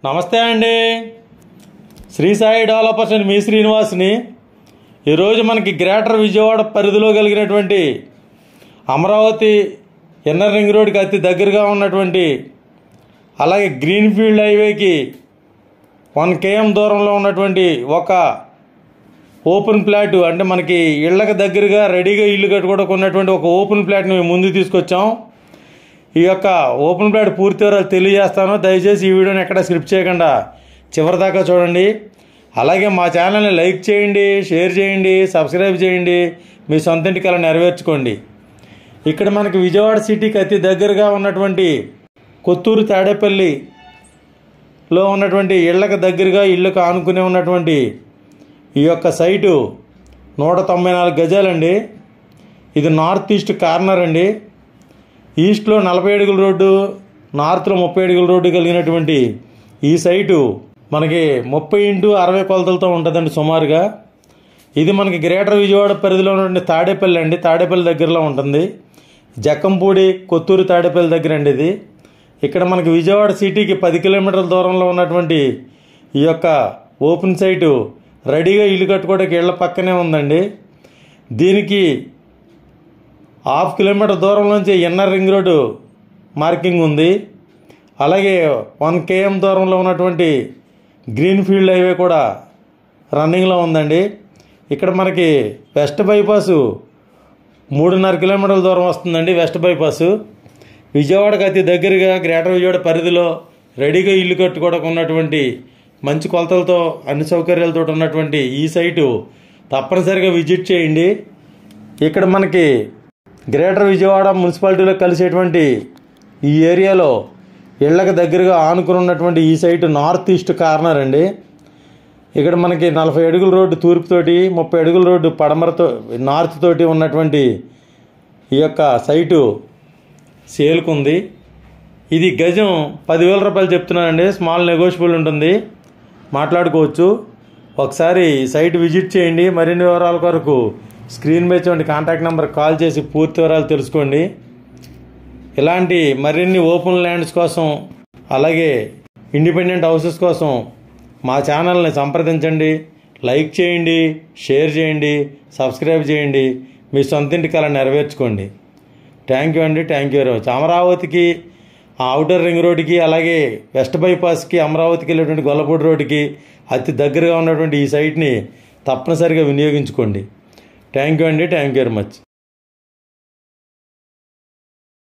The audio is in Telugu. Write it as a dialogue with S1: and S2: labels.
S1: నమస్తే అండి. శ్రీ సాయి డెవలపర్స్ అండ్ మీ శ్రీనివాస్ని. ఈరోజు మనకి గ్రేటర్ విజయవాడ పరిధిలో కలిగినటువంటి అమరావతి ఇన్నర్ రింగ్ రోడ్కి అతి దగ్గరగా ఉన్నటువంటి, అలాగే గ్రీన్ఫీల్డ్ హైవేకి 1 km దూరంలో ఉన్నటువంటి ఒక ఓపెన్ ప్లాట్, అంటే మనకి ఇళ్ళకి దగ్గరగా రెడీగా ఇల్లు కట్టుకోవడానికి ఒక ఓపెన్ ప్లాట్ని మేము ముందు తీసుకొచ్చాం. ఈ యొక్క ఓపెన్ ప్లాట్ పూర్తి వివరాలు తెలియజేస్తాను. దయచేసి ఈ వీడియోని ఎక్కడ స్కిప్ చేయకుండా చివరి దాకా చూడండి. అలాగే మా ఛానల్ని లైక్ చేయండి, షేర్ చేయండి, సబ్స్క్రైబ్ చేయండి. మీ సొంత ఇంటి కల నెరవేర్చుకోండి. ఇక్కడ మనకి విజయవాడ సిటీకి అతి దగ్గరగా ఉన్నటువంటి కొత్తూరు తాడేపల్లిలో ఉన్నటువంటి ఇళ్ళకి దగ్గరగా ఇళ్ళకు ఆనుకునే ఉన్నటువంటి ఈ యొక్క సైటు 194 గజాలండి. ఇది నార్త్ ఈస్ట్ కార్నర్ అండి. ఈస్ట్లో 40 అడుగుల రోడ్డు, నార్త్లో 30 అడుగుల రోడ్డు కలిగినటువంటి ఈ సైటు మనకి 30x60 కొలతలతో ఉంటుందండి సుమారుగా. ఇది మనకి గ్రేటర్ విజయవాడ పరిధిలో ఉన్నటువంటి తాడేపల్లి అండి. తాడేపల్లి దగ్గరలో ఉంటుంది. జక్కంపూడి కొత్తూరు తాడేపల్లి దగ్గర అండి ఇది. ఇక్కడ మనకి విజయవాడ సిటీకి 10 కిలోమీటర్ల దూరంలో ఉన్నటువంటి ఈ యొక్క ఓపెన్ సైటు రెడీగా ఇల్లు కట్టుకోవడానికి ఇళ్ళ పక్కనే ఉందండి. దీనికి 1/2 కిలోమీటర్ దూరంలోంచి ఇన్నర్ రింగ్ రోడ్డు మార్కింగ్ ఉంది. అలాగే 1 km దూరంలో ఉన్నటువంటి గ్రీన్ఫీల్డ్ హైవే కూడా రన్నింగ్లో ఉందండి. ఇక్కడ మనకి వెస్ట్ బైపాసు 3.5 కిలోమీటర్ల దూరం వస్తుందండి. వెస్ట్ బైపాసు విజయవాడకు అతి దగ్గరగా గ్రేటర్ విజయవాడ పరిధిలో రెడీగా ఇల్లు కట్టుకోవడానికి ఉన్నటువంటి మంచి కొలతలతో అన్ని సౌకర్యాలతో ఉన్నటువంటి ఈ సైటు తప్పనిసరిగా విజిట్ చేయండి. ఇక్కడ మనకి గ్రేటర్ విజయవాడ మున్సిపాలిటీలో కలిసేటువంటి ఈ ఏరియాలో ఇళ్ళకి దగ్గరగా ఆనుకుని ఉన్నటువంటి ఈ సైటు నార్త్ ఈస్ట్ కార్నర్ అండి. ఇక్కడ మనకి 40 అడుగుల రోడ్డు తూర్పుతోటి, 30 అడుగుల రోడ్డు పడమరతో నార్త్ తోటి ఉన్నటువంటి ఈ యొక్క సైటు సేల్కుంది. ఇది గజం 10,000 రూపాయలు చెప్తున్నానండి. స్మాల్ నెగోషియబుల్ ఉంటుంది, మాట్లాడుకోవచ్చు. ఒకసారి సైట్ విజిట్ చేయండి. మరిన్ని వివరాల కొరకు స్క్రీన్ మీద చూడండి కాంటాక్ట్ నెంబర్ కాల్ చేసి పూర్తి వివరాలు తెలుసుకోండి. ఇలాంటి మరిన్ని ఓపెన్ ల్యాండ్స్ కోసం, అలాగే ఇండిపెండెంట్ హౌసెస్ కోసం మా ఛానల్ని సంప్రదించండి. లైక్ చేయండి, షేర్ చేయండి, సబ్స్క్రైబ్ చేయండి. మీ సొంతింటి కల నెరవేర్చుకోండి. థ్యాంక్ యూ అండి. Thank you very much. అమరావతికి ఔటర్ రింగ్ రోడ్డుకి, అలాగే వెస్ట్ బైపాస్కి, అమరావతికి వెళ్ళేటువంటి గొల్లపూడి రోడ్డుకి అతి దగ్గరగా ఉన్నటువంటి ఈ సైట్ని తప్పనిసరిగా వినియోగించుకోండి. థ్యాంక్ యూ అండి. Thank you very much.